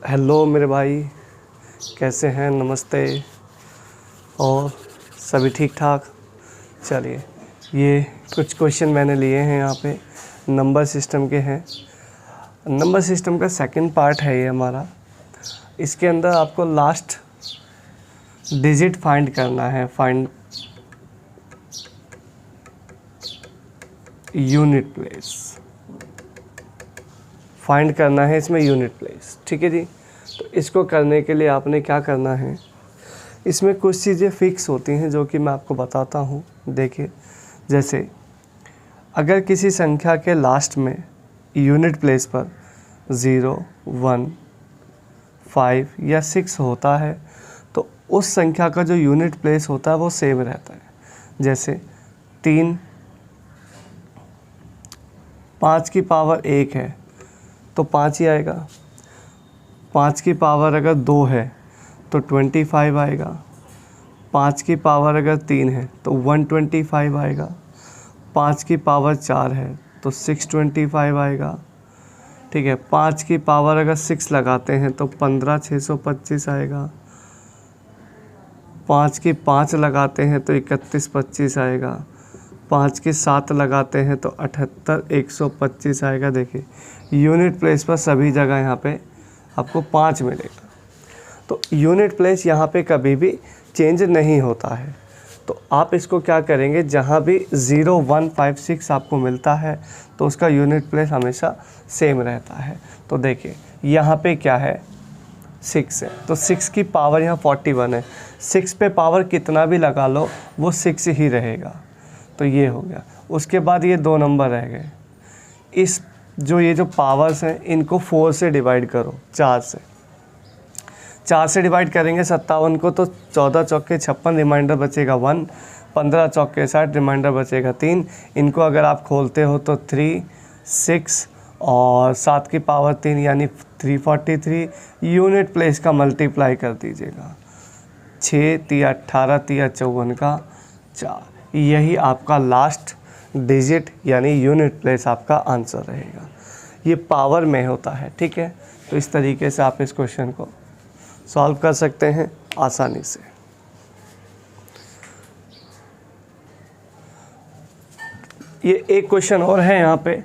Hello मेरे भाई, कैसे हैं? नमस्ते। और सभी ठीक ठाक? चलिए, ये कुछ क्वेश्चन मैंने लिए हैं यहाँ पे, नंबर सिस्टम के हैं। नंबर सिस्टम का सेकंड पार्ट है ये हमारा। इसके अंदर आपको लास्ट डिजिट फाइंड करना है, फाइंड यूनिट प्लेस, फाइंड करना है इसमें यूनिट प्लेस। ठीक है जी। तो इसको करने के लिए आपने क्या करना है, इसमें कुछ चीज़ें फिक्स होती हैं जो कि मैं आपको बताता हूँ। देखिए, जैसे अगर किसी संख्या के लास्ट में यूनिट प्लेस पर 0, 1, 5 या 6 होता है तो उस संख्या का जो यूनिट प्लेस होता है वो सेम रहता है। जैसे 3 5 की पावर 1 है तो 5 ही आएगा। 5 की पावर अगर 2 है तो 25 आएगा। 5 की पावर अगर 3 है तो 125 आएगा। 5 की पावर 4 है तो 625 आएगा। ठीक है। 5 की पावर अगर 6 लगाते हैं तो 15,625 आएगा। 5 की 5 लगाते हैं तो 3125 आएगा। 5 की 7 लगाते हैं तो 78,125 आएगा। देखिए, यूनिट प्लेस पर सभी जगह यहाँ पे आपको 5 मिलेगा। तो यूनिट प्लेस यहाँ पे कभी भी चेंज नहीं होता है। तो आप इसको क्या करेंगे, जहाँ भी 0, 1, 5, 6 आपको मिलता है तो उसका यूनिट प्लेस हमेशा सेम रहता है। तो देखिए, यहाँ पे क्या है, 6 है तो 6 की पावर यहाँ 41 है। 6 पे पावर कितना भी लगा लो वो 6 ही रहेगा। तो ये हो गया। उसके बाद ये 2 नंबर रह गए। ये जो पावर्स हैं इनको 4 से डिवाइड करो, 4 से डिवाइड करेंगे 57 को तो 14 चौके 56 रिमाइंडर बचेगा 1, 15 चौके 60 रिमाइंडर बचेगा 3। इनको अगर आप खोलते हो तो 3, 6 और 7 की पावर 3 यानी 343। यूनिट प्लेस का मल्टीप्लाई कर दीजिएगा, 6 तिया 18 तिया 54 का 4। यही आपका लास्ट डिजिट यानी यूनिट प्लेस आपका आंसर रहेगा। ये पावर में होता है। ठीक है। तो इस तरीके से आप इस क्वेश्चन को सॉल्व कर सकते हैं आसानी से। ये एक क्वेश्चन और है यहाँ पे,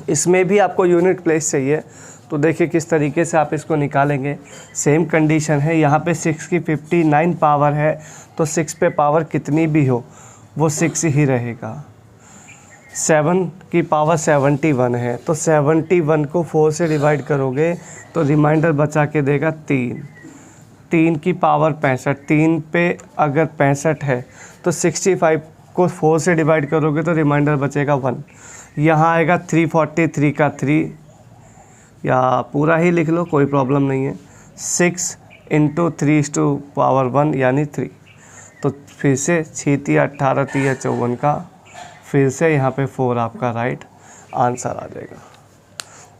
इसमें भी आपको यूनिट प्लेस चाहिए। तो देखिए किस तरीके से आप इसको निकालेंगे। सेम कंडीशन है, यहाँ पे 6 की 59 पावर है तो 6 पे पावर कितनी भी हो वो 6 ही रहेगा। 7 की पावर 71 है तो 71 को 4 से डिवाइड करोगे तो रिमाइंडर बचा के देगा 3। 3 की पावर 65, 3 पे अगर 65 है तो 65 को 4 से डिवाइड करोगे तो रिमाइंडर बचेगा 1। यहाँ आएगा 343 का 3, या पूरा ही लिख लो कोई प्रॉब्लम नहीं है। 6 × 3 यानी 3। तो फिर से 6 तिया 18 तिया 54 का, फिर से यहाँ पे 4 आपका राइट आंसर आ जाएगा।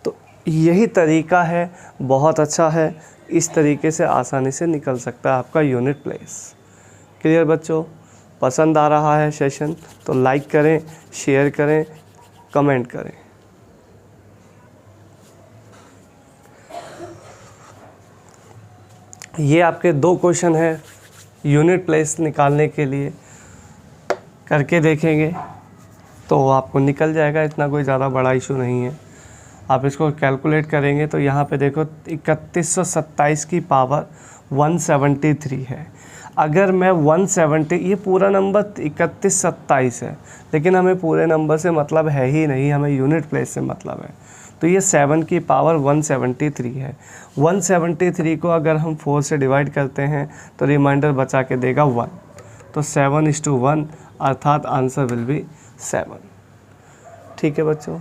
तो यही तरीका है, बहुत अच्छा है। इस तरीके से आसानी से निकल सकता है आपका यूनिट प्लेस। क्लियर बच्चों? पसंद आ रहा है सेशन तो लाइक करें, शेयर करें, कमेंट करें। ये आपके 2 क्वेश्चन है यूनिट प्लेस निकालने के लिए, करके देखेंगे तो आपको निकल जाएगा। इतना कोई ज़्यादा बड़ा इशू नहीं है। आप इसको कैलकुलेट करेंगे तो यहाँ पे देखो 3127 की पावर 173 है। अगर मैं 170, ये पूरा नंबर 3127 है लेकिन हमें पूरे नंबर से मतलब है ही नहीं, हमें यूनिट प्लेस से मतलब है। तो ये 7 की पावर 173 है। 173 को अगर हम 4 से डिवाइड करते हैं तो रिमाइंडर बचा के देगा 1। तो 7:1 अर्थात आंसर विल बी 7। ठीक है बच्चों?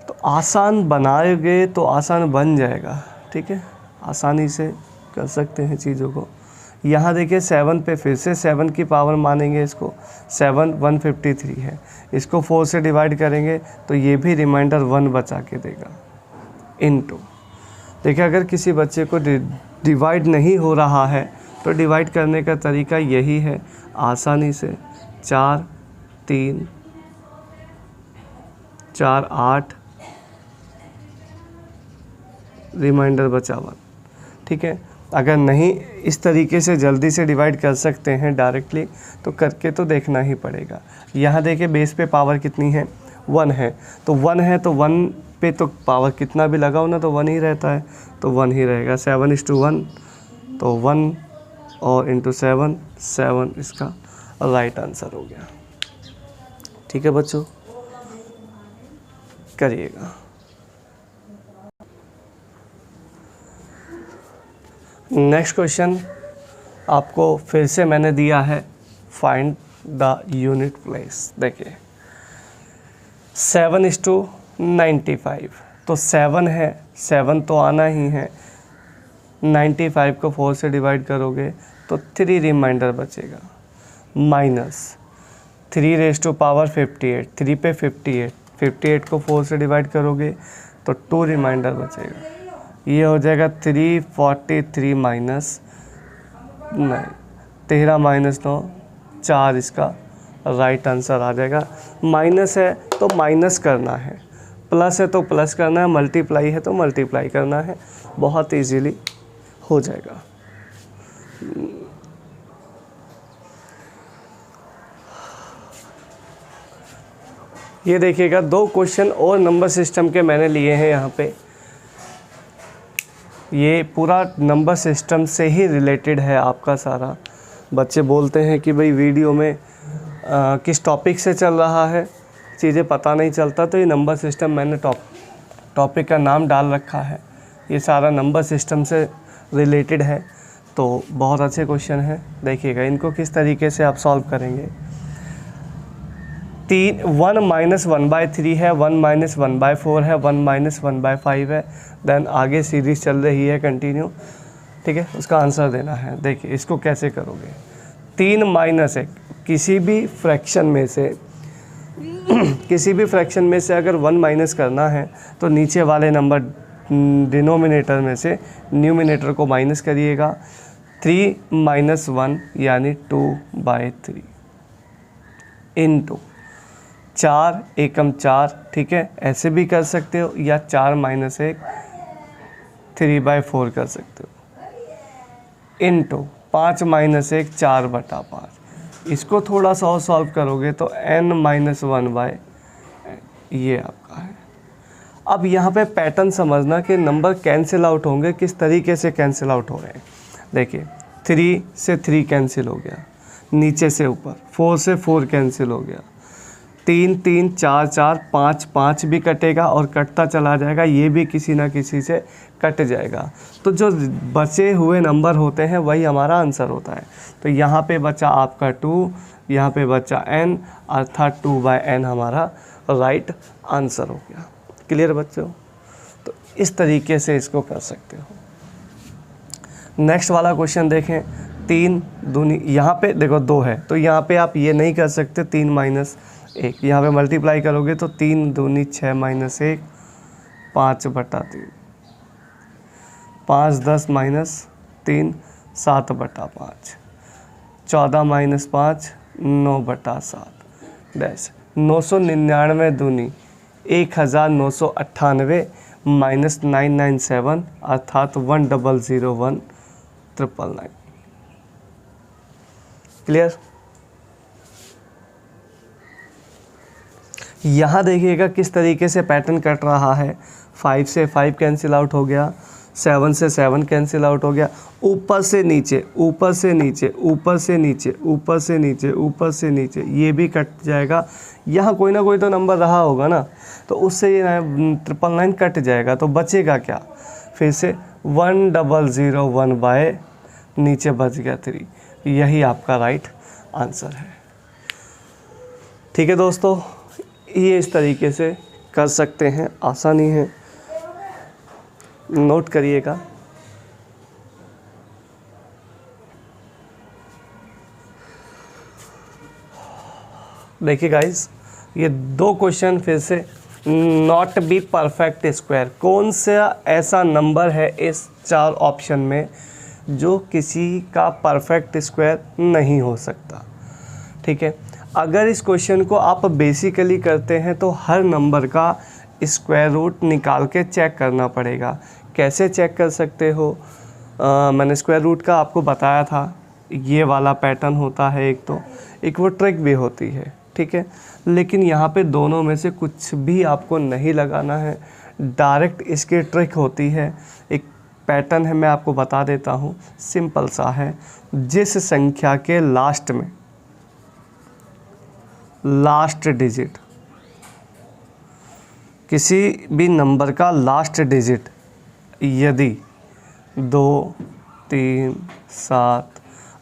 तो आसान बनाओगे तो आसान बन जाएगा। ठीक है, आसानी से कर सकते हैं चीज़ों को। यहाँ देखिए 7 पे फिर से 7 की पावर मानेंगे इसको, 7 153 है। इसको 4 से डिवाइड करेंगे तो ये भी रिमाइंडर 1 बचा के देगा इनटू। देखिए, अगर किसी बच्चे को डिवाइड नहीं हो रहा है तो डिवाइड करने का तरीका यही है, आसानी से 4 3 4 8 रिमाइंडर बचा 1। ठीक है, अगर नहीं इस तरीके से जल्दी से डिवाइड कर सकते हैं डायरेक्टली तो करके तो देखना ही पड़ेगा। यहाँ देखिए बेस पे पावर कितनी है, 1 है, तो 1 है तो 1 पे तो पावर कितना भी लगाओ ना तो 1 ही रहता है, तो 1 ही रहेगा। 7:1 तो 1 और इंटू 7, 7 इसका राइट आंसर हो गया। ठीक है बच्चों, करिएगा। नेक्स्ट क्वेश्चन आपको फिर से मैंने दिया है, फाइंड द यूनिट प्लेस। देखिए 7:95, तो 7 है, 7 तो आना ही है। 95 को 4 से डिवाइड करोगे तो 3 रिमाइंडर बचेगा, माइनस 3⁻58, 3 पे 58 को 4 से डिवाइड करोगे तो 2 रिमाइंडर बचेगा। ये हो जाएगा 343 माइनस 9, 13 माइनस 9, 4 इसका राइट आंसर आ जाएगा। माइनस है तो माइनस करना है, प्लस है तो प्लस करना है, मल्टीप्लाई है तो मल्टीप्लाई करना है, बहुत इजीली हो जाएगा। ये देखिएगा 2 क्वेश्चन और नंबर सिस्टम के मैंने लिए हैं यहाँ पे। ये पूरा नंबर सिस्टम से ही रिलेटेड है आपका सारा। बच्चे बोलते हैं कि भाई वीडियो में किस टॉपिक से चल रहा है, चीज़ें पता नहीं चलता, तो ये नंबर सिस्टम मैंने टॉपिक का नाम डाल रखा है। ये सारा नंबर सिस्टम से रिलेटेड है, तो बहुत अच्छे क्वेश्चन हैं। देखिएगा इनको किस तरीके से आप सॉल्व करेंगे। 1 - 1/3 है, 1 - 1/4 है, 1 - 1/5 है, देन आगे सीरीज चल रही है कंटिन्यू। ठीक है, उसका आंसर देना है। देखिए इसको कैसे करोगे। 3 - 1 किसी भी फ्रैक्शन में से अगर 1 माइनस करना है तो नीचे वाले नंबर डिनोमिनेटर में से न्यूमिनेटर को माइनस करिएगा। 3 - 1 यानी 2/3 इनटू 4 एकम 4। ठीक है, ऐसे भी कर सकते हो, या 4 - 1 3/4 कर सकते हो, इनटू 5 - 1 4/5। इसको थोड़ा सा और सॉल्व करोगे तो n - 1/, ये आपका है। अब यहाँ पे पैटर्न समझना कि नंबर कैंसिल आउट होंगे, किस तरीके से कैंसिल आउट हो रहे हैं। देखिए 3 से 3 कैंसिल हो गया, नीचे से ऊपर 4 से 4 कैंसिल हो गया, 3 3 4 4 5 5 भी कटेगा और कटता चला जाएगा, ये भी किसी ना किसी से कट जाएगा। तो जो बचे हुए नंबर होते हैं वही हमारा आंसर होता है। तो यहाँ पे बचा आपका 2, यहाँ पे बचा n, अर्थात 2/n हमारा राइट आंसर हो गया। क्लियर बच्चों? तो इस तरीके से इसको कर सकते हो। नेक्स्ट वाला क्वेश्चन देखें। 3 दूनी, यहाँ पे देखो 2 है तो यहाँ पे आप ये नहीं कर सकते 3 - 1, यहाँ पे मल्टीप्लाई करोगे तो 3 दूनी 6 - 1 5/3, 5 10 - 3 7/5, 14 - 5 9/7 डैश 999 दूनी 1998 माइनस 997 अर्थात 1001,999। क्लियर? यहाँ देखिएगा किस तरीके से पैटर्न कट रहा है। 5 से 5 कैंसिल आउट हो गया, 7 से 7 कैंसिल आउट हो गया, ऊपर से नीचे, ऊपर से नीचे, ऊपर से नीचे, ऊपर से नीचे, ऊपर से नीचे, ये भी कट जाएगा। यहाँ कोई ना कोई तो नंबर रहा होगा ना, तो उससे ये 999 कट जाएगा। तो बचेगा क्या? फिर से 1001 बाय नीचे बच गया 3, यही आपका राइट आंसर है। ठीक है दोस्तों, ये इस तरीके से कर सकते हैं, आसानी है, नोट करिएगा। देखिए गाइस, ये 2 क्वेश्चन फिर से। नॉट बी परफेक्ट स्क्वायर, कौन सा ऐसा नंबर है इस 4 ऑप्शन में जो किसी का परफेक्ट स्क्वायर नहीं हो सकता? ठीक है, अगर इस क्वेश्चन को आप बेसिकली करते हैं तो हर नंबर का स्क्वायर रूट निकाल के चेक करना पड़ेगा कैसे चेक कर सकते हो, मैंने स्क्वायर रूट का आपको बताया था, ये वाला पैटर्न होता है एक, तो एक वो ट्रिक भी होती है, ठीक है। लेकिन यहाँ पे दोनों में से कुछ भी आपको नहीं लगाना है, डायरेक्ट इसकी ट्रिक होती है। एक पैटर्न है, मैं आपको बता देता हूँ, सिंपल सा है। जिस संख्या के लास्ट में लास्ट डिजिट, किसी भी नंबर का लास्ट डिजिट यदि 2, 3, 7,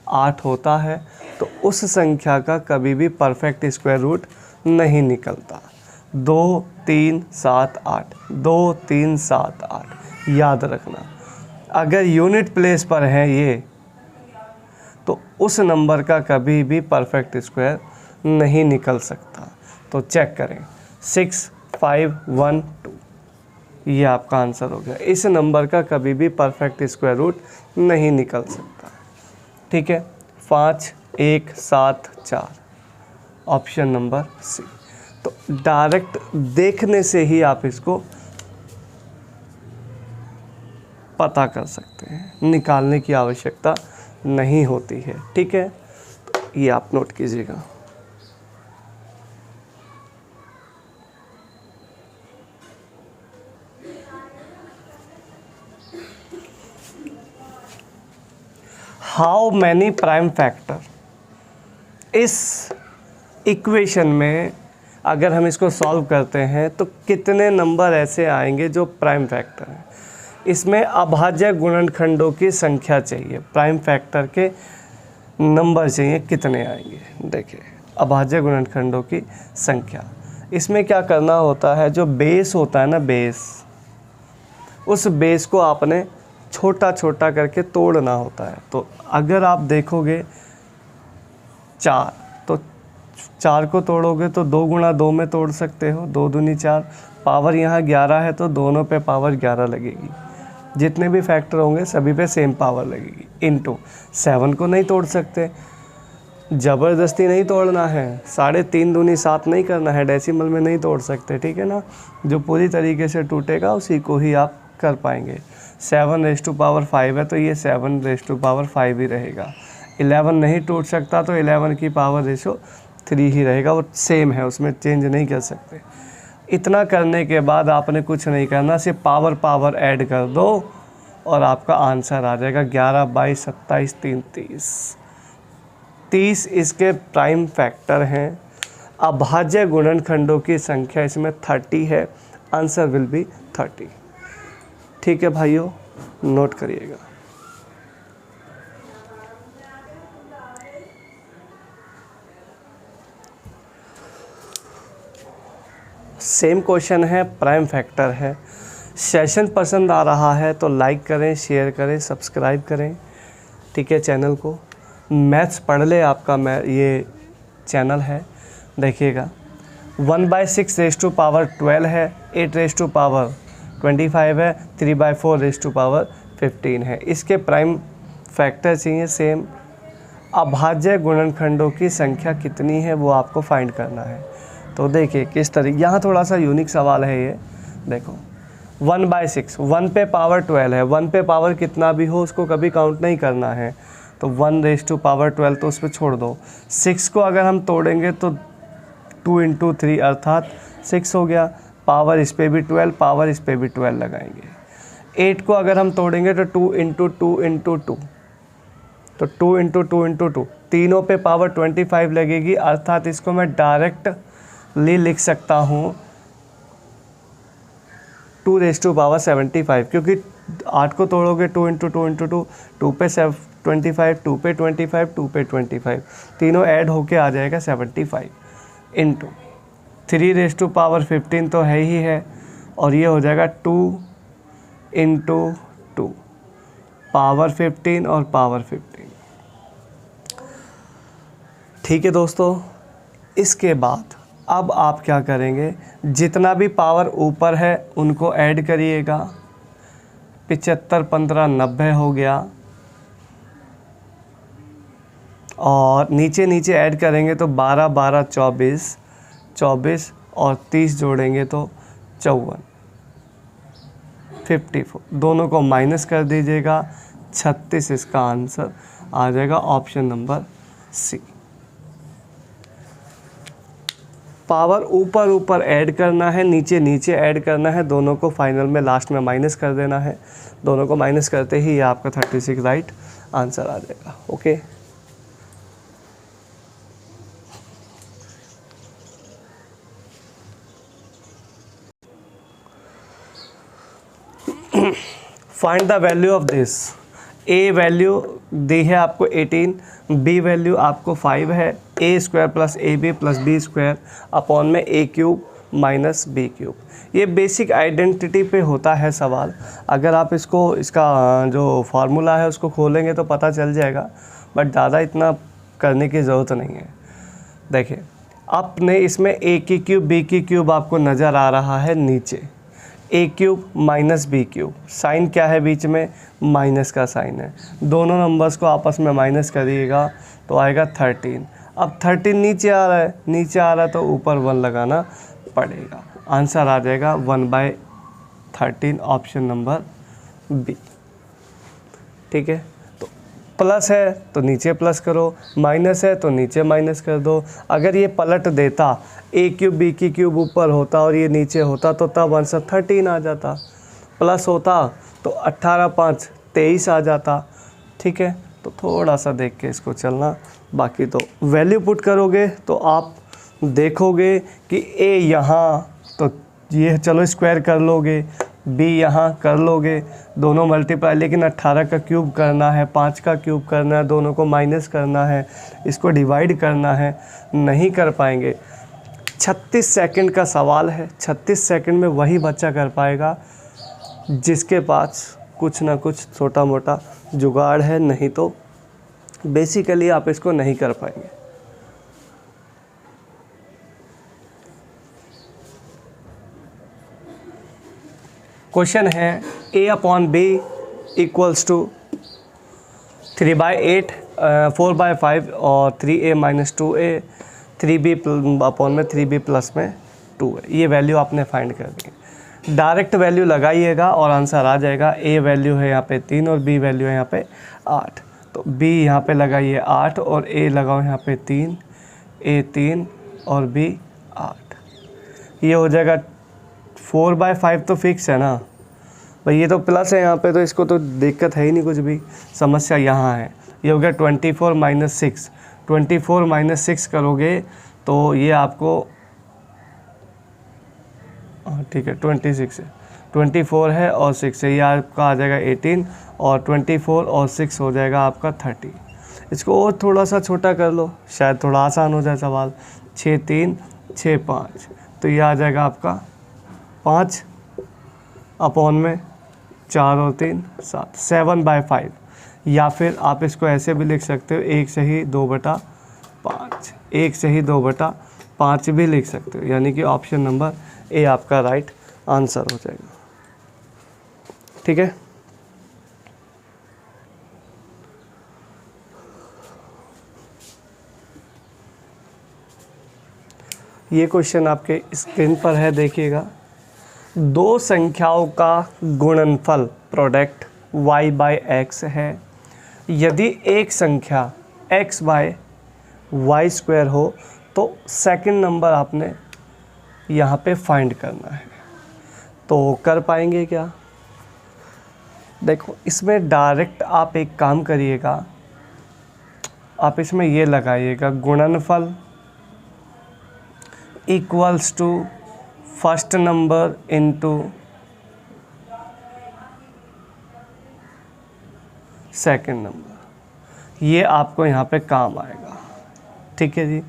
8 होता है तो उस संख्या का कभी भी परफेक्ट स्क्वायर रूट नहीं निकलता। 2, 3, 7, 8, 2, 3, 7, 8 याद रखना। अगर यूनिट प्लेस पर है ये, तो उस नंबर का कभी भी परफेक्ट स्क्वायर नहीं निकल सकता। तो चेक करें, 6, 5, 1, 2, ये आपका आंसर हो गया। इस नंबर का कभी भी परफेक्ट स्क्वायर रूट नहीं निकल सकता, ठीक है। 5, 1, 7, 4, ऑप्शन नंबर सी। तो डायरेक्ट देखने से ही आप इसको पता कर सकते हैं, निकालने की आवश्यकता नहीं होती है, ठीक है। तो ये आप नोट कीजिएगा। हाउ मैनी प्राइम फैक्टर, इस इक्वेशन में अगर हम इसको सॉल्व करते हैं तो कितने नंबर ऐसे आएंगे जो प्राइम फैक्टर हैं। इसमें अभाज्य गुणनखंडों की संख्या चाहिए, प्राइम फैक्टर के नंबर चाहिए, कितने आएंगे। देखिए, अभाज्य गुणनखंडों की संख्या, इसमें क्या करना होता है, जो बेस होता है ना, बेस, उस बेस को आपने छोटा छोटा करके तोड़ना होता है। तो अगर आप देखोगे 4, तो 4 को तोड़ोगे तो 2 गुणा 2 में तोड़ सकते हो, 2 दूनी 4, पावर यहाँ 11 है तो दोनों पे पावर 11 लगेगी। जितने भी फैक्टर होंगे सभी पे सेम पावर लगेगी। इनटू 7 को नहीं तोड़ सकते, ज़बरदस्ती नहीं तोड़ना है, 3.5 दूनी 7 नहीं करना है, डेसिमल में नहीं तोड़ सकते, ठीक है ना। जो पूरी तरीके से टूटेगा उसी को ही आप कर पाएंगे। 7⁵ है तो ये 7⁵ ही रहेगा। 11 नहीं टूट सकता तो 11 की पावर रेशो 3 ही रहेगा, वो सेम है, उसमें चेंज नहीं कर सकते। इतना करने के बाद आपने कुछ नहीं करना, सिर्फ पावर ऐड कर दो और आपका आंसर आ जाएगा 11, 22, 27, 3, 30। 30 इसके प्राइम फैक्टर हैं। अभाज्य गुणनखंडों की संख्या इसमें 30 है, आंसर विल बी 30। ठीक है भाइयों, नोट करिएगा। सेम क्वेश्चन है, प्राइम फैक्टर है। सेशन पसंद आ रहा है तो लाइक करें, शेयर करें, सब्सक्राइब करें, ठीक है, चैनल को। मैथ्स पढ़ ले आपका ये चैनल है, देखिएगा। 1/6 है, 8 है, 3/4 है। इसके प्राइम फैक्टर चाहिए सेम। अभाज्य गुणनखंडों की संख्या कितनी है वो आपको फाइंड करना है। तो देखिए किस तरीके, यहाँ थोड़ा सा यूनिक सवाल है ये। देखो 1/6, 1 पे पावर 12 है, 1 पे पावर कितना भी हो उसको कभी काउंट नहीं करना है, तो 1/12 तो उस पर छोड़ दो। 6 को अगर हम तोड़ेंगे तो 2 × 3 अर्थात 6 हो गया। पावर इस पर भी 12, पावर इस पर भी 12 लगाएंगे। 8 को अगर हम तोड़ेंगे तो 2 × 2 × 2, तो 2 × 2 × 2, तीनों पे पावर 25 लगेगी, अर्थात इसको मैं डायरेक्टली लिख सकता हूँ 2⁻75, क्योंकि 8 को तोड़ोगे 2 × 2 × 2, 2 पे 25, 2 पे 25, 2 पे 25, तीनों ऐड होके आ जाएगा 75 इंटू 3⁻15 तो है ही है, और ये हो जाएगा 2 × 2 पावर 15 और पावर 15। ठीक है दोस्तों, इसके बाद अब आप क्या करेंगे, जितना भी पावर ऊपर है उनको ऐड करिएगा। 75, 15, 90 हो गया, और नीचे नीचे ऐड करेंगे तो 12, 12, 24, 24 और 30 जोड़ेंगे तो 54। 54, दोनों को माइनस कर दीजिएगा, 36 इसका आंसर आ जाएगा, ऑप्शन नंबर सी। पावर ऊपर ऊपर ऐड करना है, नीचे नीचे ऐड करना है, दोनों को फाइनल में लास्ट में माइनस कर देना है। दोनों को माइनस करते ही ये आपका 36 राइट आंसर आ जाएगा। Okay, find the value of this. A value दी है आपको 18, बी वैल्यू आपको 5 है, A square plus A B plus B square upon में A cube minus B cube. ये बेसिक आइडेंटिटी पे होता है सवाल। अगर आप इसका जो फार्मूला है उसको खोलेंगे तो पता चल जाएगा, बट ज़्यादा इतना करने की ज़रूरत नहीं है। देखिए, आपने इसमें ए की क्यूब बी की क्यूब आपको नज़र आ रहा है नीचे, A cube minus B cube, sign क्या है बीच में, माइनस का साइन है। दोनों नंबर्स को आपस में माइनस करिएगा तो आएगा 13। अब 13 नीचे आ रहा है, नीचे आ रहा है तो ऊपर 1 लगाना पड़ेगा। आंसर आ जाएगा 1/13, ऑप्शन नंबर बी। ठीक है, तो प्लस है तो नीचे प्लस करो, माइनस है तो नीचे माइनस कर दो। अगर ये पलट देता, ए क्यूब बी की क्यूब ऊपर होता और ये नीचे होता तो तब आंसर 13 आ जाता। प्लस होता तो 18 5 23 आ जाता। ठीक है, तो थोड़ा सा देख के इसको चलना। बाकी तो वैल्यू पुट करोगे तो आप देखोगे कि ए यहाँ, तो ये चलो स्क्वायर कर लोगे, बी यहाँ कर लोगे, दोनों मल्टीप्लाई, लेकिन 18 का क्यूब करना है, 5 का क्यूब करना है, दोनों को माइनस करना है, इसको डिवाइड करना है, नहीं कर पाएंगे। 36 सेकंड का सवाल है, 36 सेकंड में वही बच्चा कर पाएगा जिसके पास कुछ ना कुछ छोटा मोटा जुगाड़ है, नहीं तो बेसिकली आप इसको नहीं कर पाएंगे। क्वेश्चन है a upon B equals to 3/8, 4/5 और 3a minus 2a, 3b upon में 3b प्लस में 2 है। ये वैल्यू आपने फाइंड कर दी। डायरेक्ट वैल्यू लगाइएगा और आंसर आ जाएगा। a वैल्यू है यहाँ पे 3 और b वैल्यू है यहाँ पे 8, तो b यहाँ पे लगाइए 8 और a लगाओ यहाँ पे 3, a 3 और b 8। ये हो जाएगा 4/5 तो फिक्स है ना भाई, ये तो प्लस है यहाँ पे, तो इसको तो दिक्कत है ही नहीं कुछ भी। समस्या यहाँ है। ये हो गया 24 माइनस 6, 24 माइनस 6 करोगे तो ये आपको, ठीक है 26 है, 24 है और 6 है, ये आपका आ जाएगा 18 और 24 और 6 हो जाएगा आपका 30। इसको और थोड़ा सा छोटा कर लो, शायद थोड़ा आसान हो जाए सवाल। 6 3 6 5, तो ये आ जाएगा आपका 5 अपॉन में 4 और 3 7, 7/5। या फिर आप इसको ऐसे भी लिख सकते हो, 1 सही 2/5, 1 सही 2/5 भी लिख सकते हो, यानी कि ऑप्शन नंबर ए आपका राइट आंसर हो जाएगा। ठीक है, ये क्वेश्चन आपके स्क्रीन पर है, देखिएगा। दो संख्याओं का गुणनफल प्रोडक्ट y/x है। यदि एक संख्या x/y² हो तो सेकंड नंबर आपने यहाँ पे फाइंड करना है। तो कर पाएंगे क्या? देखो, इसमें डायरेक्ट आप एक काम करिएगा, आप इसमें ये लगाइएगा, गुणनफल equals to first number into second number. ये आपको यहाँ पे काम आएगा। ठीक है जी,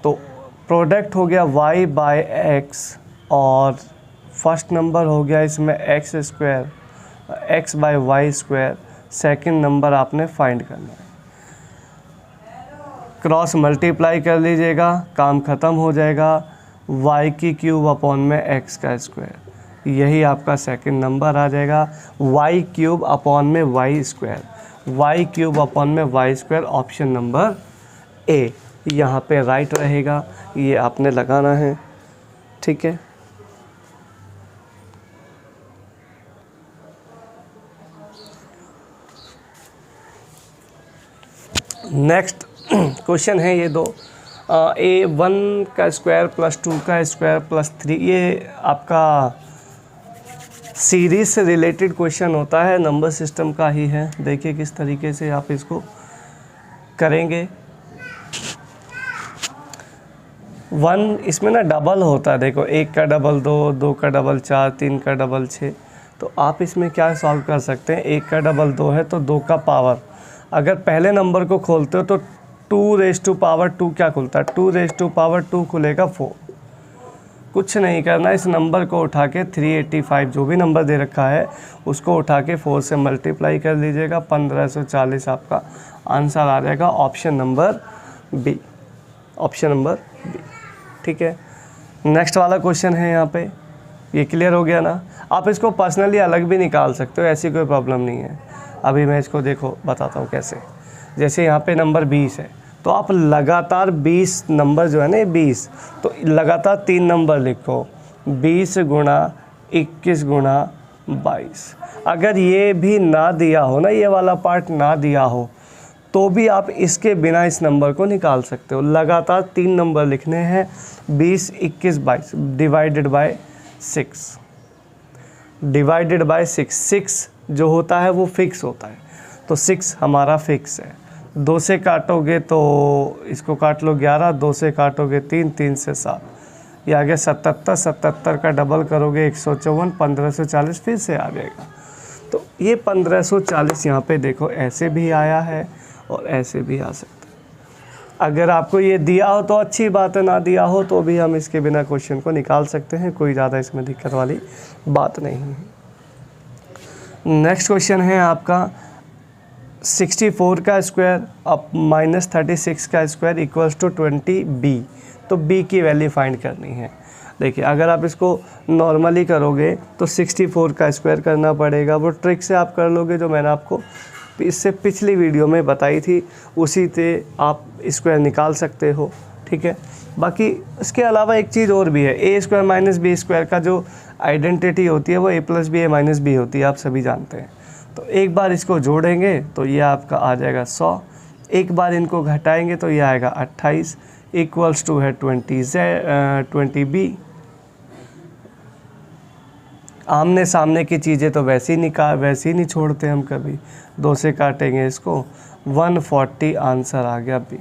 तो प्रोडक्ट हो गया y/x और फर्स्ट नंबर हो गया इसमें x², x/y²। सेकंड नंबर आपने फाइंड करना है। क्रॉस मल्टीप्लाई कर लीजिएगा, काम ख़त्म हो जाएगा। y³ अपॉन में x², यही आपका सेकंड नंबर आ जाएगा। y³ अपॉन में y², y³ अपॉन में y², ऑप्शन नंबर ए यहाँ पे राइट रहेगा। ये आपने लगाना है। ठीक है, नेक्स्ट क्वेश्चन है ये दो, A1 का स्क्वायर प्लस 2 का स्क्वायर प्लस 3, ये आपका सीरीज से रिलेटेड क्वेश्चन होता है, नंबर सिस्टम का ही है। देखिए किस तरीके से आप इसको करेंगे। 1 इसमें ना डबल होता है, देखो 1 का डबल 2, 2 का डबल 4, 3 का डबल 6। तो आप इसमें क्या सॉल्व कर सकते हैं, 1 का डबल 2 है तो 2 का पावर, अगर पहले नंबर को खोलते हो तो 2 रेज़ टू पावर 2 क्या खुलता है, 2 रेज़ टू पावर 2 खुलेगा 4। कुछ नहीं करना, इस नंबर को उठा के 385 जो भी नंबर दे रखा है उसको उठा के 4 से मल्टीप्लाई कर लीजिएगा, 1540 आपका आंसर आ जाएगा। Option number B, option number B. ठीक है, नेक्स्ट वाला क्वेश्चन है यहाँ पे, ये क्लियर हो गया ना। आप इसको पर्सनली अलग भी निकाल सकते हो, ऐसी कोई प्रॉब्लम नहीं है। अभी मैं इसको देखो बताता हूँ कैसे। जैसे यहाँ पे नंबर 20 है तो आप लगातार 20 नंबर जो है ना, ये 20, तो लगातार 3 नंबर लिखो, 20 गुणा 21 गुणा 22। अगर ये भी ना दिया हो ना, ये वाला पार्ट ना दिया हो, तो भी आप इसके बिना इस नंबर को निकाल सकते हो। लगातार 3 नंबर लिखने हैं, 20 21 22 डिवाइडेड बाय 6, डिवाइडेड बाय 6। 6 जो होता है वो फिक्स होता है, तो 6 हमारा फिक्स है। 2 से काटोगे तो इसको काट लो 11, 2 से काटोगे 3, 3 से 7, ये आ गया 77। 77 का डबल करोगे 154, 1540 फिर से आ जाएगा। तो ये 1540 यहाँ पे देखो ऐसे भी आया है और ऐसे भी आ सकता है। अगर आपको ये दिया हो तो अच्छी बात है, ना दिया हो तो भी हम इसके बिना क्वेश्चन को निकाल सकते हैं, कोई ज़्यादा इसमें दिक्कत वाली बात नहीं है। नेक्स्ट क्वेश्चन है आपका 64 का स्क्वायर अब माइनस 36 का स्क्वायर इक्वल्स टू 20b। तो b की वैल्यू फाइंड करनी है। देखिए अगर आप इसको नॉर्मली करोगे तो 64 का स्क्वायर करना पड़ेगा, वो ट्रिक से आप कर लोगे जो मैंने आपको इससे पिछली वीडियो में बताई थी, उसी से आप स्क्वायर निकाल सकते हो। ठीक है, बाकी इसके अलावा एक चीज़ और भी है, A square minus B square का जो आइडेंटिटी होती है वो a plus B A minus B होती है, आप सभी जानते हैं। तो एक बार इसको जोड़ेंगे तो ये आपका आ जाएगा 100, एक बार इनको घटाएंगे तो ये आएगा 28 इक्वल्स टू है 20b। आमने सामने की चीज़ें तो वैसे ही नहीं छोड़ते हम कभी। 2 से काटेंगे इसको 140, आंसर आ गया बी।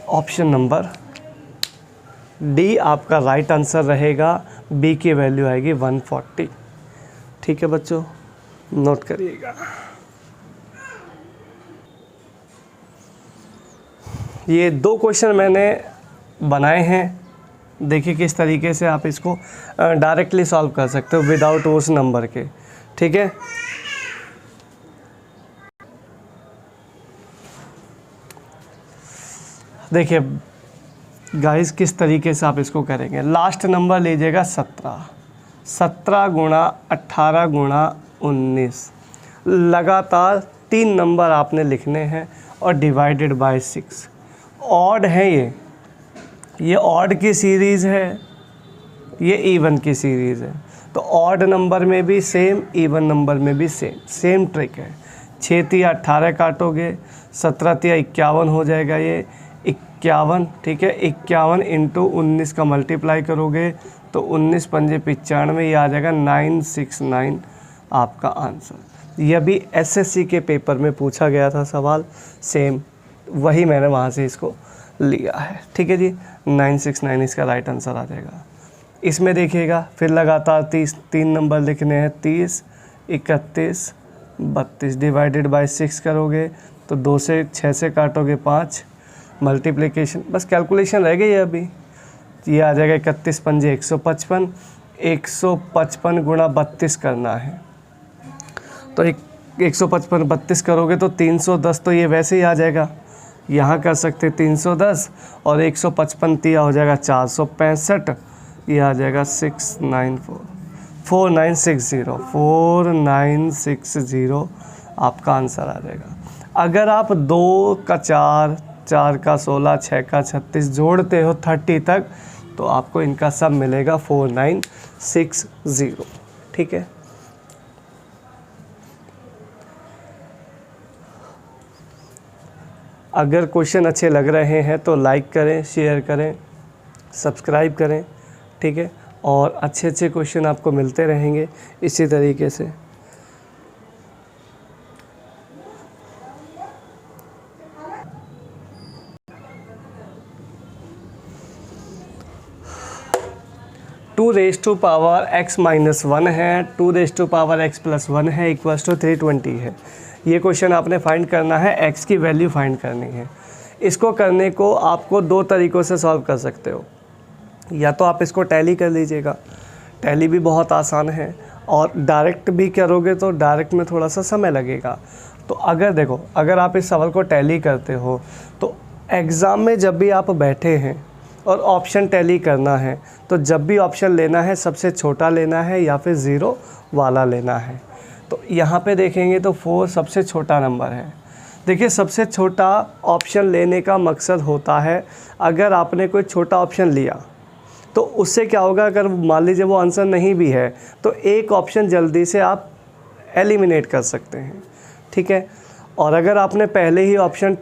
ऑप्शन नंबर डी आपका राइट आंसर रहेगा, बी की वैल्यू आएगी 140। ठीक है बच्चों, नोट करिएगा। ये 2 क्वेश्चन मैंने बनाए हैं, देखिए किस तरीके से आप इसको डायरेक्टली सॉल्व कर सकते हो विदाउट उस नंबर के। ठीक है, देखिए गाइस किस तरीके से आप इसको करेंगे। लास्ट नंबर लीजिएगा 17, 17 गुणा 18 गुणा 19, लगातार 3 नंबर आपने लिखने हैं और डिवाइडेड बाय 6। ऑड है ये ऑड की सीरीज़ है, ये इवन की सीरीज़ है। तो ऑड नंबर में भी सेम, इवन नंबर में भी सेम ट्रिक है। 6 तिया 18 काटोगे, 17 तिया 51 हो जाएगा, ये 51। ठीक है, 51 इंटू 19 का मल्टीप्लाई करोगे तो 19 पंजे 95, ये आ जाएगा 969 आपका आंसर। यह भी एसएससी के पेपर में पूछा गया था सवाल, सेम वही मैंने वहाँ से इसको लिया है। ठीक है जी, 969 इसका राइट आंसर आ जाएगा। इसमें देखिएगा फिर लगातार 3 नंबर लिखने हैं, 30 31 32, डिवाइडेड बाय 6 करोगे तो 2 से 6 से काटोगे 5, मल्टीप्लिकेशन बस कैलकुलेशन रह गई है अभी। ये आ जाएगा 31 पंजे 155, 155 गुणा 32 करना है। तो 155 32 करोगे तो 310, तो ये वैसे ही आ जाएगा, यहाँ कर सकते 310 और 155 तिया हो जाएगा 465, ये आ जाएगा 4960 आपका आंसर आ जाएगा। अगर आप 2 का 4, 4 का 16, 6 का 36 जोड़ते हो 30 तक तो आपको इनका सब मिलेगा 4960। ठीक है, अगर क्वेश्चन अच्छे लग रहे हैं तो लाइक करें, शेयर करें, सब्सक्राइब करें, ठीक है। और अच्छे अच्छे क्वेश्चन आपको मिलते रहेंगे इसी तरीके से। Two raise to power x minus 1 है, 2 raise to power x plus 1 है, इक्वल्स टू 320 है। ये क्वेश्चन आपने फाइंड करना है, x की वैल्यू फाइंड करनी है। इसको करने को आपको दो तरीक़ों से सॉल्व कर सकते हो। या तो आप इसको टैली कर लीजिएगा, टैली भी बहुत आसान है, और डायरेक्ट भी करोगे तो डायरेक्ट में थोड़ा सा समय लगेगा। तो अगर देखो, अगर आप इस सवाल को टैली करते हो तो एग्ज़ाम में जब भी आप बैठे हैं और ऑप्शन टैली करना है, तो जब भी ऑप्शन लेना है सबसे छोटा लेना है या फिर ज़ीरो वाला लेना है। तो यहाँ पे देखेंगे तो 4 सबसे छोटा नंबर है। देखिए, सबसे छोटा ऑप्शन लेने का मकसद होता है, अगर आपने कोई छोटा ऑप्शन लिया तो उससे क्या होगा, अगर मान लीजिए वो आंसर नहीं भी है तो एक ऑप्शन जल्दी से आप एलिमिनेट कर सकते हैं, ठीक है। और अगर आपने पहले ही ऑप्शन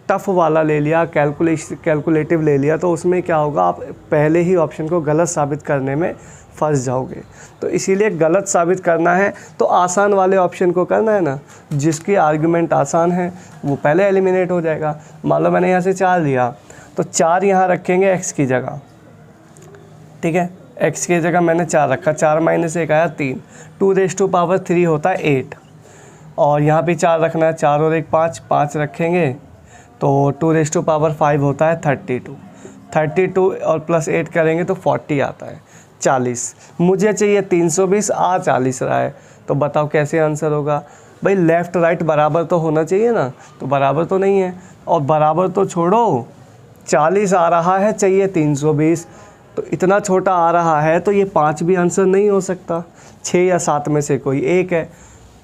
टफ़ वाला ले लिया, कैलकुलेटिव ले लिया, तो उसमें क्या होगा, आप पहले ही ऑप्शन को गलत साबित करने में फंस जाओगे। तो इसीलिए गलत साबित करना है तो आसान वाले ऑप्शन को करना है ना, जिसकी आर्गुमेंट आसान है वो पहले एलिमिनेट हो जाएगा। मान लो मैंने यहाँ से 4 लिया तो 4 यहाँ रखेंगे x की जगह, ठीक है। x की जगह मैंने 4 रखा, 4 माइनस 1 आया 3, 2 रेज टू पावर 3 होता है 8, और यहाँ भी 4 रखना है, 4 और 1 5, 5 रखेंगे तो 2 रेज टू पावर 5 होता है 32, 32 और प्लस 8 करेंगे तो 40 आता है, 40। मुझे चाहिए 320, आ 40 रहा है, तो बताओ कैसे आंसर होगा। भाई लेफ़्ट राइट बराबर तो होना चाहिए ना, तो बराबर तो नहीं है, और बराबर तो छोड़ो, 40 आ रहा है, चाहिए 320, तो इतना छोटा आ रहा है तो ये 5 भी आंसर नहीं हो सकता, 6 या 7 में से कोई एक है।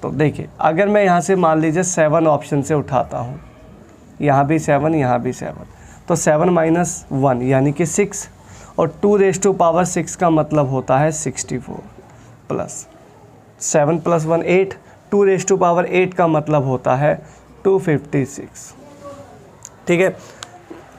तो देखिए, अगर मैं यहाँ से मान लीजिए 7 ऑप्शन से उठाता हूँ, यहाँ भी 7, यहाँ भी 7, तो 7 माइनस 1 यानी कि 6, और 2 रेज टू पावर 6 का मतलब होता है 64, plus 7 plus 1 8, 2 raise to power 8 का मतलब होता है 256, ठीक है।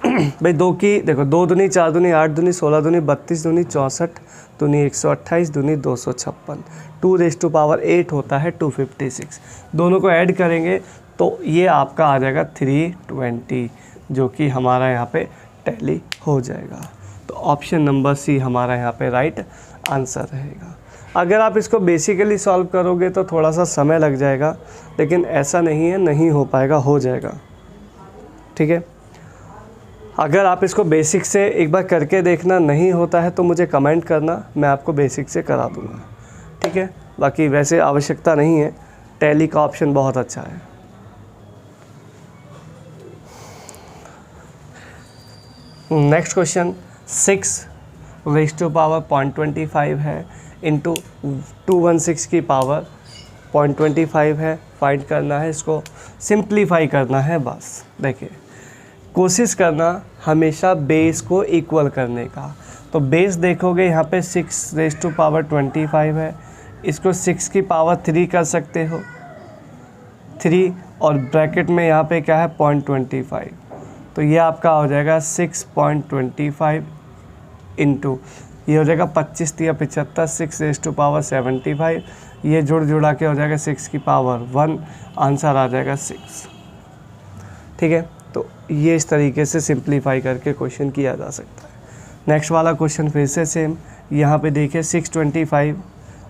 भाई 2 की देखो, 2 दूनी 4 दूनी 8 दूनी 16 दूनी 32 दूनी 64 दूनी 128 दूनी 256, 2 रेज टू पावर 8 होता है 256। दोनों को ऐड करेंगे तो ये आपका आ जाएगा 320, जो कि हमारा यहाँ पे टैली हो जाएगा। तो ऑप्शन नंबर सी हमारा यहाँ पे राइट आंसर रहेगा। अगर आप इसको बेसिकली सॉल्व करोगे तो थोड़ा सा समय लग जाएगा, लेकिन ऐसा नहीं है नहीं हो पाएगा, हो जाएगा, ठीक है। अगर आप इसको बेसिक से एक बार करके देखना, नहीं होता है तो मुझे कमेंट करना, मैं आपको बेसिक से करा दूँगा, ठीक है। बाकी वैसे आवश्यकता नहीं है, टैली का ऑप्शन बहुत अच्छा है। Next question, 6 raise to power 0.25 है इंटू 216 की पावर 0.25 है। फाइंड करना है, इसको सिंप्लीफाई करना है बस। देखिए, कोशिश करना हमेशा बेस को इक्वल करने का। तो बेस देखोगे यहाँ पे 6 रेज टू पावर 25 है, इसको 6 की पावर 3 कर सकते हो, 3, और ब्रैकेट में यहाँ पे क्या है 0.25, तो ये आपका हो जाएगा 6.25 इंटू, ये हो जाएगा 25 या 75, 6 रेज टू पावर 75, ये जुड़ा के हो जाएगा 6 की पावर 1, आंसर आ जाएगा 6, ठीक है। तो ये इस तरीके से सिंप्लीफाई करके क्वेश्चन किया जा सकता है। नेक्स्ट वाला क्वेश्चन फिर से सेम, यहाँ पे देखिए 625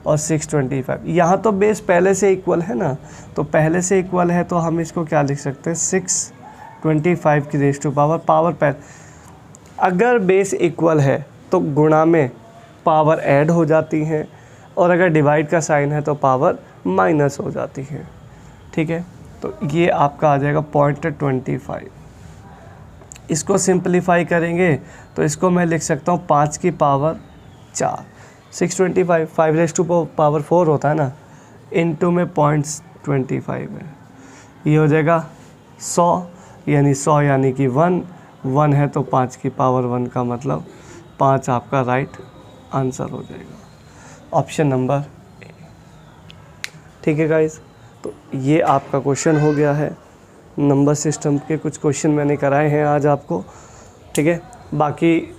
और 625, यहाँ तो बेस पहले से इक्वल है ना, तो पहले से इक्वल है तो हम इसको क्या लिख सकते हैं, 625 की रेज टू पावर पर, अगर बेस इक्वल है तो गुणा में पावर ऐड हो जाती हैं, और अगर डिवाइड का साइन है तो पावर माइनस हो जाती है, ठीक है। तो ये आपका आ जाएगा 0.25। इसको सिंप्लीफाई करेंगे तो इसको मैं लिख सकता हूँ 5 की पावर 4, 625, 5 रेज टू पावर 4 होता है ना, इनटू में 0.25 है, ये हो जाएगा 100, यानी 100 यानी कि 1 है तो 5 की पावर 1 का मतलब 5 आपका राइट आंसर हो जाएगा, ऑप्शन नंबर ए, ठीक है गाइस। तो ये आपका क्वेश्चन हो गया है। नंबर सिस्टम के कुछ क्वेश्चन मैंने कराए हैं आज आपको, ठीक है। बाकी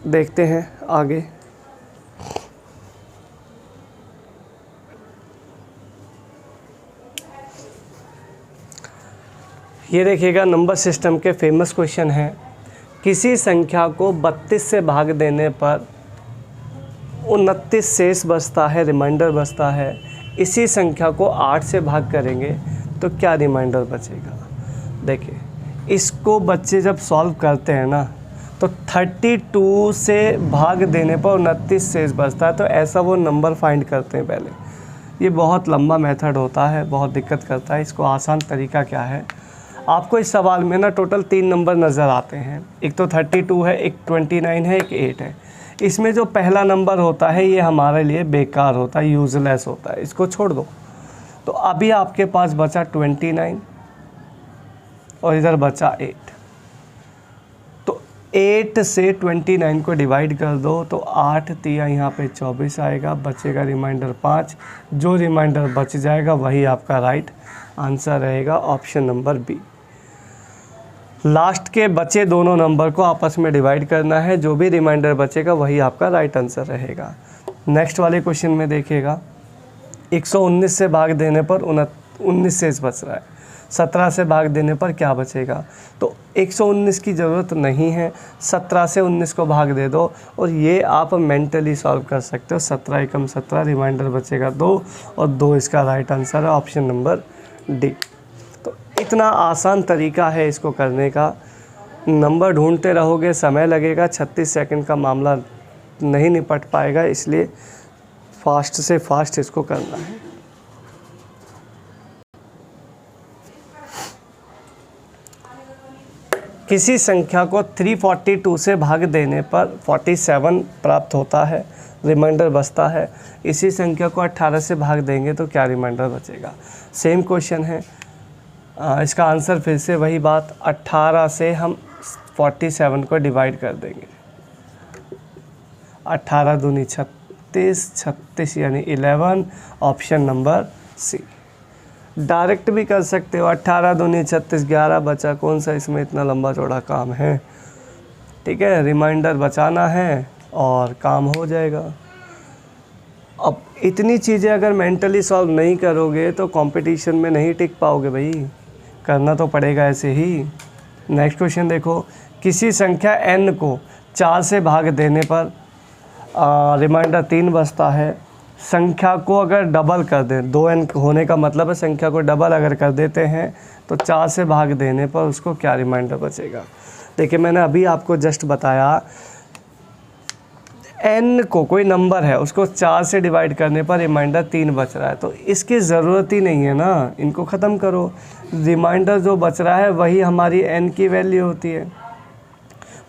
देखते हैं आगे। ये देखिएगा नंबर सिस्टम के फेमस क्वेश्चन हैं। किसी संख्या को 32 से भाग देने पर 29 शेष बचता है, रिमाइंडर बचता है। इसी संख्या को 8 से भाग करेंगे तो क्या रिमाइंडर बचेगा। देखिए, इसको बच्चे जब सॉल्व करते हैं ना तो 32 से भाग देने पर 29 शेष बचता है, तो ऐसा वो नंबर फाइंड करते हैं पहले। ये बहुत लंबा मेथड होता है, बहुत दिक्कत करता है। इसको आसान तरीका क्या है, आपको इस सवाल में ना टोटल 3 नंबर नज़र आते हैं। एक तो 32 है, एक 29 है, एक 8 है। इसमें जो पहला नंबर होता है ये हमारे लिए बेकार होता है, यूज़लेस होता है, इसको छोड़ दो। तो अभी आपके पास बचा 29 और इधर बचा 8। तो 8 से 29 को डिवाइड कर दो तो 8 तिया यहाँ पे 24 आएगा, बचेगा रिमाइंडर 5। जो रिमाइंडर बच जाएगा वही आपका राइट आंसर रहेगा, ऑप्शन नंबर बी। लास्ट के बचे दोनों नंबर को आपस में डिवाइड करना है, जो भी रिमाइंडर बचेगा वही आपका राइट आंसर रहेगा। नेक्स्ट वाले क्वेश्चन में देखिएगा, 119 से भाग देने पर 19 शेष बच रहा है, 17 से भाग देने पर क्या बचेगा। तो 119 की ज़रूरत नहीं है, 17 से 19 को भाग दे दो और ये आप मेंटली सॉल्व कर सकते हो। 17 एकम 17, रिमाइंडर बचेगा 2 और 2 इसका राइट आंसर है, ऑप्शन नंबर डी। तो इतना आसान तरीका है इसको करने का। नंबर ढूंढते रहोगे समय लगेगा, 36 सेकंड का मामला नहीं निपट पाएगा, इसलिए फास्ट से फास्ट इसको करना है। किसी संख्या को 342 से भाग देने पर 47 प्राप्त होता है, रिमाइंडर बचता है। इसी संख्या को 18 से भाग देंगे तो क्या रिमाइंडर बचेगा। सेम क्वेश्चन है, इसका आंसर फिर से वही बात, 18 से हम 47 को डिवाइड कर देंगे। 18 दूनी 36, 36 यानी 11, ऑप्शन नंबर सी। डायरेक्ट भी कर सकते हो, 18 दूनी 36, 11 बचा, कौन सा इसमें इतना लंबा चौड़ा काम है। ठीक है, रिमाइंडर बचाना है और काम हो जाएगा। अब इतनी चीज़ें अगर मेंटली सॉल्व नहीं करोगे तो कंपटीशन में नहीं टिक पाओगे भाई, करना तो पड़ेगा ऐसे ही। नेक्स्ट क्वेश्चन देखो, किसी संख्या n को 4 से भाग देने पर रिमाइंडर 3 बचता है। संख्या को अगर डबल कर दें, 2n होने का मतलब है संख्या को डबल अगर कर देते हैं तो 4 से भाग देने पर उसको क्या रिमाइंडर बचेगा। देखिए, मैंने अभी आपको जस्ट बताया, n को कोई नंबर है उसको 4 से डिवाइड करने पर रिमाइंडर 3 बच रहा है, तो इसकी ज़रूरत ही नहीं है ना, इनको ख़त्म करो। रिमाइंडर जो बच रहा है वही हमारी n की वैल्यू होती है।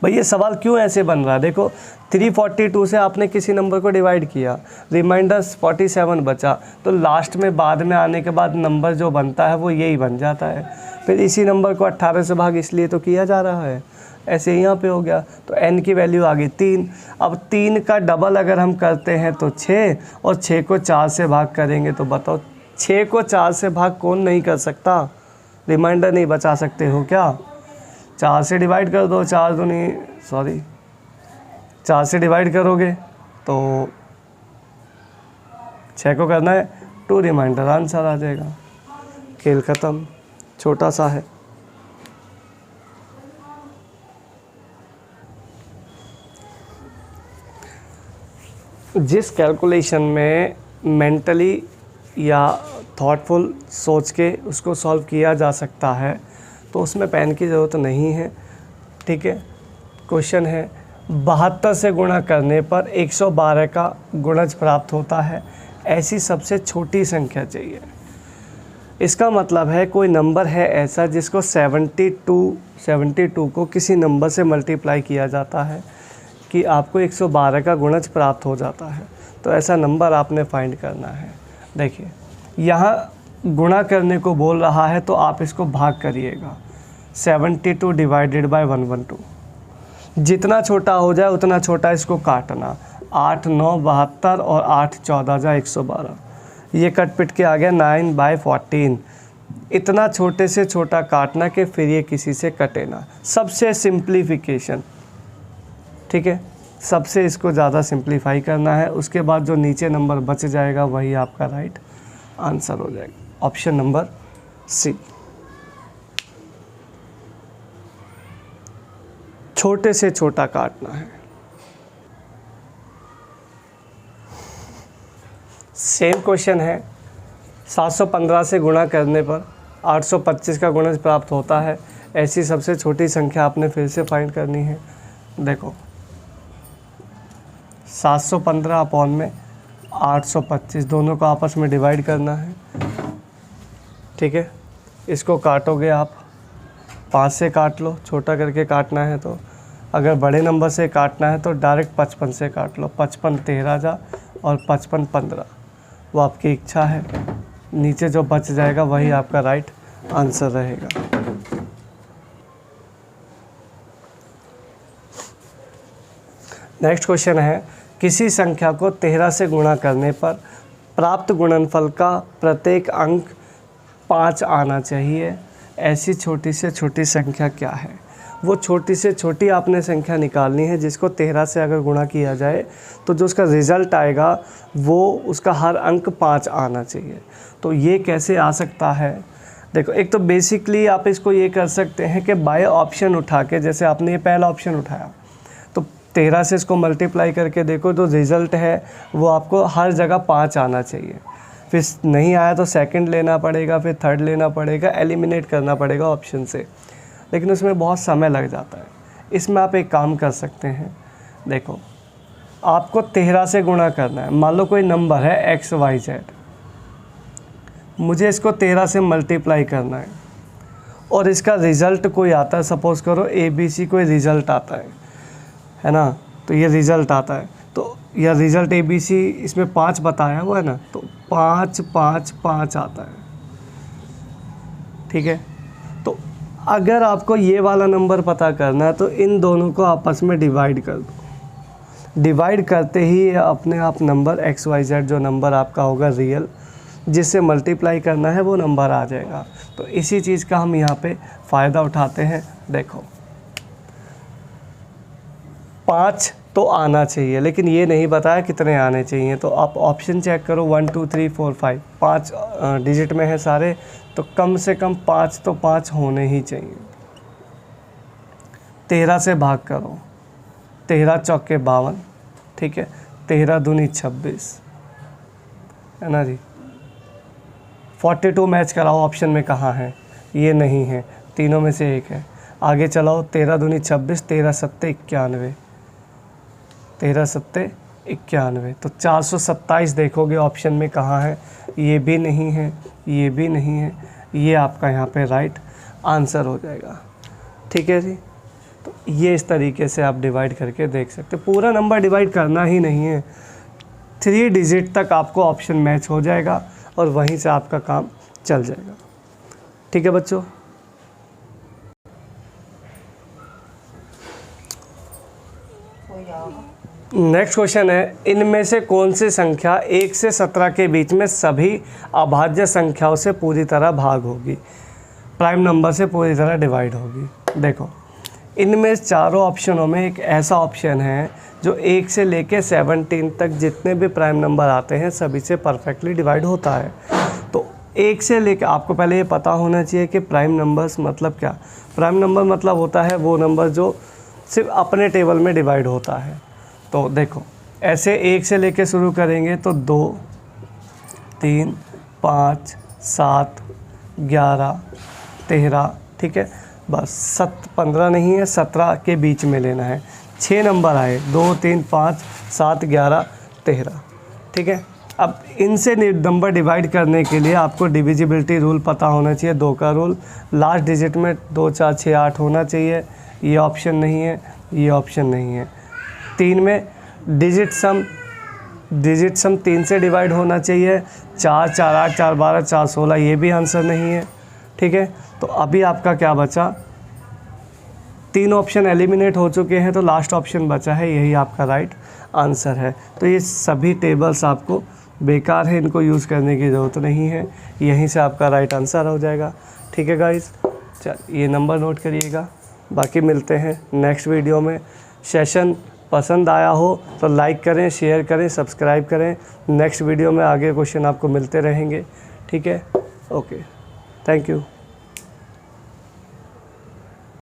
भाई ये सवाल क्यों ऐसे बन रहा है, देखो 342 से आपने किसी नंबर को डिवाइड किया, रिमाइंडर 47 बचा, तो लास्ट में बाद में आने के बाद नंबर जो बनता है वो यही बन जाता है। फिर इसी नंबर को 18 से भाग इसलिए तो किया जा रहा है, ऐसे यहाँ पे हो गया। तो n की वैल्यू आ गई 3। अब 3 का डबल अगर हम करते हैं तो 6, और 6 को 4 से भाग करेंगे तो बताओ 6 को 4 से भाग कौन नहीं कर सकता, रिमाइंडर नहीं बचा सकते हो क्या। 4 से डिवाइड कर दो, 4 से डिवाइड करोगे तो 6 को करना है 2, रिमाइंडर आंसर आ जाएगा, खेल ख़त्म। छोटा सा है। जिस कैलकुलेशन में मेंटली या थॉटफुल सोच के उसको सॉल्व किया जा सकता है तो उसमें पेन की ज़रूरत नहीं है। ठीक है, क्वेश्चन है 72 से गुणा करने पर 112 का गुणज प्राप्त होता है, ऐसी सबसे छोटी संख्या चाहिए। इसका मतलब है कोई नंबर है ऐसा जिसको 72 को किसी नंबर से मल्टीप्लाई किया जाता है कि आपको 112 का गुणज प्राप्त हो जाता है, तो ऐसा नंबर आपने फाइंड करना है। देखिए, यहाँ गुणा करने को बोल रहा है तो आप इसको भाग करिएगा, 72 डिवाइडेड बाय 112। जितना छोटा हो जाए उतना छोटा इसको काटना, 8 9 72 और 8 14 जा 112, ये कट पिट के आ गया 9/14। इतना छोटे से छोटा काटना कि फिर ये किसी से कटे ना। सबसे सिंप्लीफिकेशन, ठीक है, सबसे इसको ज़्यादा सिंप्लीफाई करना है। उसके बाद जो नीचे नंबर बच जाएगा वही आपका राइट आंसर हो जाएगा। ऑप्शन नंबर सी, छोटे से छोटा काटना है। सेम क्वेश्चन है, 715 से गुणा करने पर 825 का गुणज प्राप्त होता है। ऐसी सबसे छोटी संख्या आपने फिर से फाइंड करनी है। देखो 715 अपॉन में 825 दोनों को आपस में डिवाइड करना है, ठीक है। इसको काटोगे आप, 5 से काट लो, छोटा करके काटना है तो। अगर बड़े नंबर से काटना है तो डायरेक्ट 55 से काट लो। 55 13 जा और 55 15, वो आपकी इच्छा है। नीचे जो बच जाएगा वही आपका राइट आंसर रहेगा। नेक्स्ट क्वेश्चन है, किसी संख्या को 13 से गुणा करने पर प्राप्त गुणनफल का प्रत्येक अंक 5 आना चाहिए। ऐसी छोटी से छोटी संख्या क्या है? वो छोटी से छोटी आपने संख्या निकालनी है जिसको 13 से अगर गुणा किया जाए तो जो उसका रिज़ल्ट आएगा वो उसका हर अंक 5 आना चाहिए। तो ये कैसे आ सकता है? देखो, एक तो बेसिकली आप इसको ये कर सकते हैं कि बाय ऑप्शन उठा के, जैसे आपने ये पहला ऑप्शन उठाया तो 13 से इसको मल्टीप्लाई करके देखो, जो रिज़ल्ट है वो आपको हर जगह 5 आना चाहिए। फिर नहीं आया तो सेकंड लेना पड़ेगा, फिर थर्ड लेना पड़ेगा, एलिमिनेट करना पड़ेगा ऑप्शन से, लेकिन उसमें बहुत समय लग जाता है। इसमें आप एक काम कर सकते हैं, देखो आपको 13 से गुणा करना है। मान लो कोई नंबर है XYZ, मुझे इसको 13 से मल्टीप्लाई करना है और इसका रिज़ल्ट कोई आता है, सपोज़ करो ABC कोई रिज़ल्ट आता है ना, तो ये रिज़ल्ट आता है, तो यह रिज़ल्ट ABC इसमें 5 बताया हुआ है ना, तो 5 5 5 आता है, ठीक है। तो अगर आपको ये वाला नंबर पता करना है तो इन दोनों को आपस में डिवाइड कर दो। डिवाइड करते ही अपने आप नंबर XYZ जो नंबर आपका होगा रियल, जिससे मल्टीप्लाई करना है वो नंबर आ जाएगा। तो इसी चीज़ का हम यहाँ पे फ़ायदा उठाते हैं। देखो 5 तो आना चाहिए, लेकिन ये नहीं बताया कितने आने चाहिए, तो आप ऑप्शन चेक करो 1 2 3 4 5, 5 डिजिट में है सारे, तो कम से कम 5 तो 5 होने ही चाहिए। 13 से भाग करो, 13 चौके 52, ठीक है, 13 दूनी 26, है ना जी। 42 मैच कराओ, ऑप्शन में कहाँ है? ये नहीं है, तीनों में से एक है। आगे चलाओ, 13 दूनी 26, 13 सत्ते 91, 13 सत्ते 91, तो 427 देखोगे ऑप्शन में कहाँ है? ये भी नहीं है, ये भी नहीं है, ये आपका यहाँ पे राइट आंसर हो जाएगा, ठीक है जी। तो ये इस तरीके से आप डिवाइड करके देख सकते। पूरा नंबर डिवाइड करना ही नहीं है, 3 डिजिट तक आपको ऑप्शन मैच हो जाएगा और वहीं से आपका काम चल जाएगा, ठीक है बच्चों। नेक्स्ट क्वेश्चन है, इनमें से कौन सी संख्या 1 से 17 के बीच में सभी अभाज्य संख्याओं से पूरी तरह भाग होगी, प्राइम नंबर से पूरी तरह डिवाइड होगी? देखो इनमें चारों ऑप्शनों में एक ऐसा ऑप्शन है जो 1 से लेके 17 तक जितने भी प्राइम नंबर आते हैं सभी से परफेक्टली डिवाइड होता है। तो 1 से लेकर आपको पहले ये पता होना चाहिए कि प्राइम नंबर्स मतलब क्या। प्राइम नंबर मतलब होता है वो नंबर जो सिर्फ अपने टेबल में डिवाइड होता है। तो देखो ऐसे 1 से लेके शुरू करेंगे तो 2 3 5 7 11 13, ठीक है, बस 15 नहीं है, 17 के बीच में लेना है। 6 नंबर आए, 2 3 5 7 11 13, ठीक है। अब इनसे नंबर डिवाइड करने के लिए आपको डिविजिबिलिटी रूल पता होना चाहिए, 2 का रूल। लास्ट डिजिट में 2 4 6 8 होना चाहिए, ये ऑप्शन नहीं है, ये ऑप्शन नहीं है। 3 में डिजिट सम 3 से डिवाइड होना चाहिए, 4 4 8 4 12 4 16, ये भी आंसर नहीं है, ठीक है। तो अभी आपका क्या बचा? 3 ऑप्शन एलिमिनेट हो चुके हैं, तो लास्ट ऑप्शन बचा है, यही आपका राइट आंसर है। तो ये सभी टेबल्स आपको बेकार है, इनको यूज़ करने की ज़रूरत नहीं है। यहीं से आपका राइट आंसर हो जाएगा। ठीक है गाइस, चल ये नंबर नोट करिएगा। बाकी मिलते हैं नेक्स्ट वीडियो में। सेशन पसंद आया हो तो लाइक करें, शेयर करें, सब्सक्राइब करें। नेक्स्ट वीडियो में आगे क्वेश्चन आपको मिलते रहेंगे। ठीक है, ओके, थैंक यू।